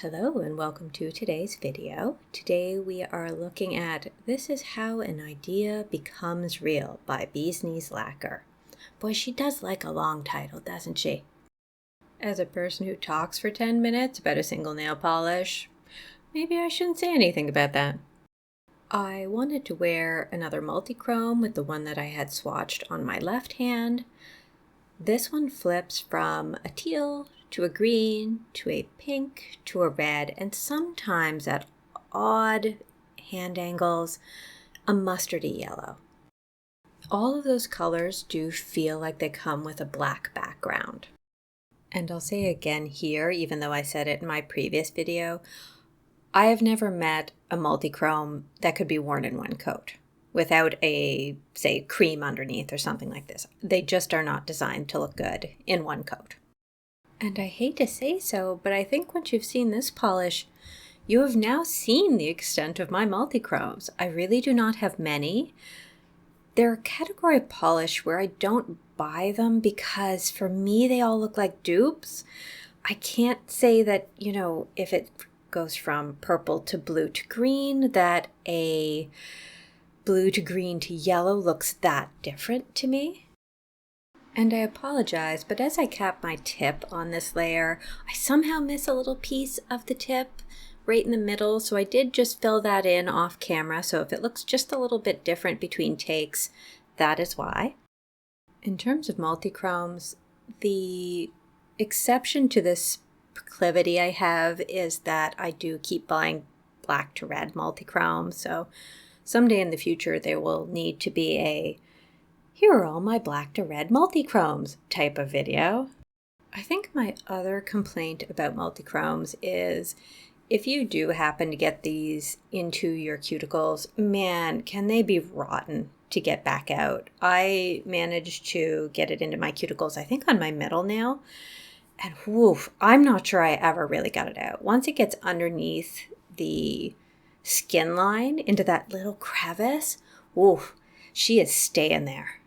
Hello and welcome to today's video. Today we are looking at This is How an Idea Becomes Real by Bee's Knees Lacquer. Boy, she does like a long title, doesn't she? As a person who talks for 10 minutes about a single nail polish, maybe I shouldn't say anything about that. I wanted to wear another multichrome with the one that I had swatched on my left hand. This one flips from a teal to a green, to a pink, to a red, and sometimes at odd hand angles, a mustardy yellow. All of those colors do feel like they come with a black background. And I'll say again here, even though I said it in my previous video, I have never met a multichrome that could be worn in one coat without a, say, cream underneath or something like this. They just are not designed to look good in one coat. And I hate to say so, but I think once you've seen this polish, you have now seen the extent of my multichromes. I really do not have many. They're a category of polish where I don't buy them because for me they all look like dupes. I can't say that, if it goes from purple to blue to green, that a blue to green to yellow looks that different to me. And I apologize, but as I cap my tip on this layer, I somehow miss a little piece of the tip right in the middle, so I did just fill that in off camera, so if it looks just a little bit different between takes, that is why. In terms of multichromes, the exception to this proclivity I have is that I do keep buying black to red multichrome, so someday in the future there will need to be a "here are all my black to red multichromes" type of video. I think my other complaint about multichromes is if you do happen to get these into your cuticles, man, can they be rotten to get back out. I managed to get it into my cuticles, I think on my middle nail, and woof, I'm not sure I ever really got it out. Once it gets underneath the skin line into that little crevice, woof, she is staying there.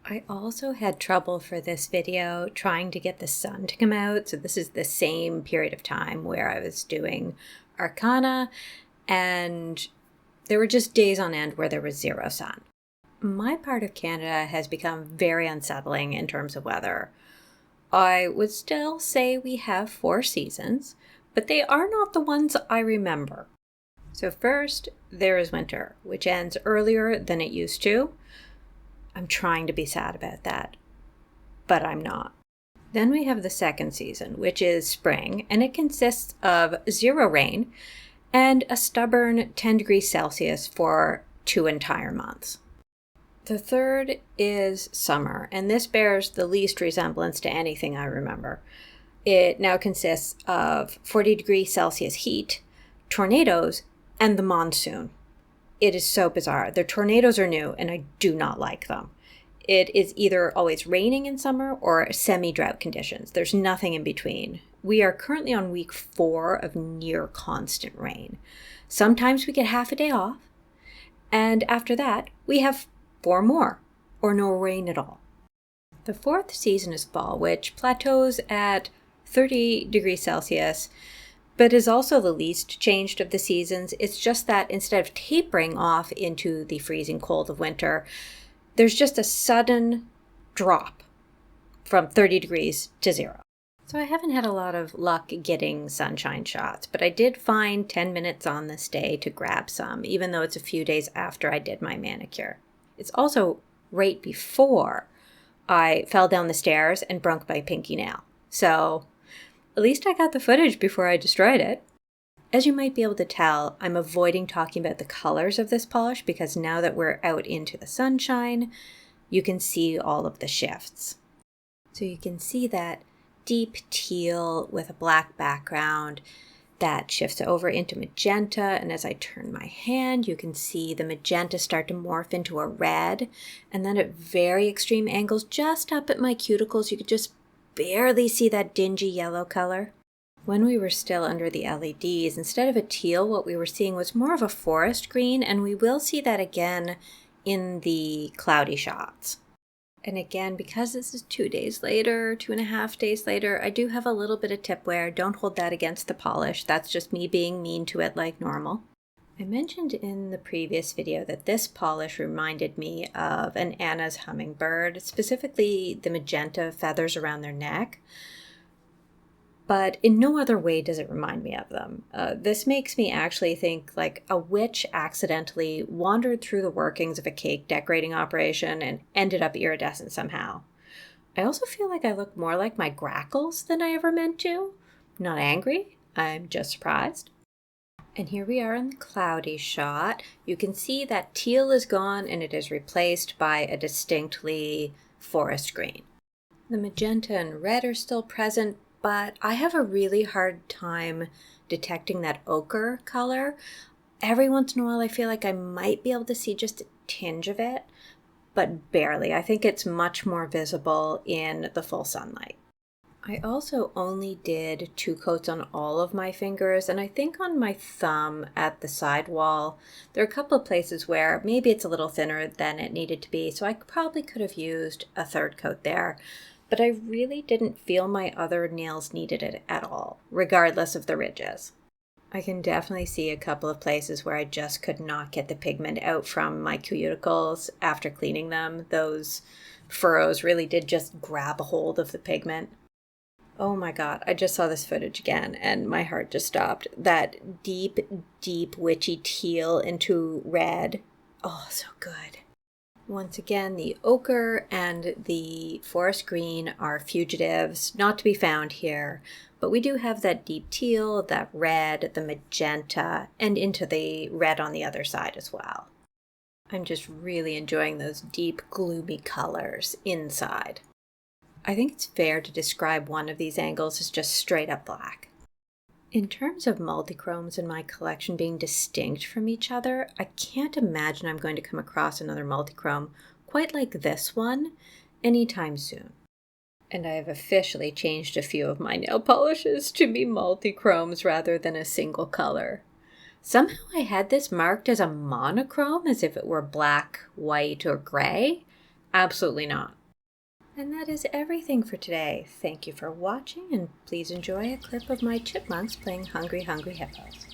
I also had trouble for this video trying to get the sun to come out. So this is the same period of time where I was doing Arcana and there were just days on end where there was zero sun. My part of Canada has become very unsettling in terms of weather. I would still say we have 4 seasons, but they are not the ones I remember. So first, there is winter, which ends earlier than it used to. I'm trying to be sad about that, but I'm not. Then we have the second season, which is spring, and it consists of 0 rain and a stubborn 10 degrees Celsius for 2 entire months. The third is summer, and this bears the least resemblance to anything I remember. It now consists of 40 degrees Celsius heat, tornadoes, and the monsoon. It is so bizarre. The tornadoes are new, and I do not like them. It is either always raining in summer or semi-drought conditions. There's nothing in between. We are currently on week 4 of near constant rain. Sometimes we get half a day off, and after that, we have 4 more, or no rain at all. The fourth season is fall, which plateaus at 30 degrees Celsius, but is also the least changed of the seasons. It's just that instead of tapering off into the freezing cold of winter, there's just a sudden drop from 30 degrees to 0. So I haven't had a lot of luck getting sunshine shots, but I did find 10 minutes on this day to grab some, even though it's a few days after I did my manicure. It's also right before I fell down the stairs and broke my pinky nail. So at least I got the footage before I destroyed it. As you might be able to tell, I'm avoiding talking about the colors of this polish because now that we're out into the sunshine, you can see all of the shifts. So you can see that deep teal with a black background that shifts over into magenta, and as I turn my hand, you can see the magenta start to morph into a red, and then at very extreme angles, just up at my cuticles, you could just barely see that dingy yellow color. When we were still under the LEDs, instead of a teal, what we were seeing was more of a forest green, and we will see that again in the cloudy shots. And again, because this is 2 days later, 2.5 days later, I do have a little bit of tip wear. Don't hold that against the polish. That's just me being mean to it like normal. I mentioned in the previous video that this polish reminded me of an Anna's hummingbird, specifically the magenta feathers around their neck. But in no other way does it remind me of them. This makes me actually think like a witch accidentally wandered through the workings of a cake decorating operation and ended up iridescent somehow. I also feel like I look more like my grackles than I ever meant to. Not angry, I'm just surprised. And here we are in the cloudy shot. You can see that teal is gone and it is replaced by a distinctly forest green. The magenta and red are still present, but I have a really hard time detecting that ochre color. Every once in a while I feel like I might be able to see just a tinge of it, but barely. I think it's much more visible in the full sunlight. I also only did 2 coats on all of my fingers, and I think on my thumb at the side wall, there are a couple of places where maybe it's a little thinner than it needed to be, so I probably could have used a 3rd coat there. But I really didn't feel my other nails needed it at all, regardless of the ridges. I can definitely see a couple of places where I just could not get the pigment out from my cuticles after cleaning them. Those furrows really did just grab a hold of the pigment. Oh my God, I just saw this footage again and my heart just stopped. That deep, deep witchy teal into red. Oh, so good. Once again, the ochre and the forest green are fugitives, not to be found here, but we do have that deep teal, that red, the magenta, and into the red on the other side as well. I'm just really enjoying those deep, gloomy colors inside. I think it's fair to describe one of these angles as just straight up black. In terms of multichromes in my collection being distinct from each other, I can't imagine I'm going to come across another multichrome quite like this one anytime soon. And I have officially changed a few of my nail polishes to be multichromes rather than a single color. Somehow I had this marked as a monochrome, as if it were black, white, or gray. Absolutely not. And that is everything for today. Thank you for watching, and please enjoy a clip of my chipmunks playing Hungry Hungry Hippos.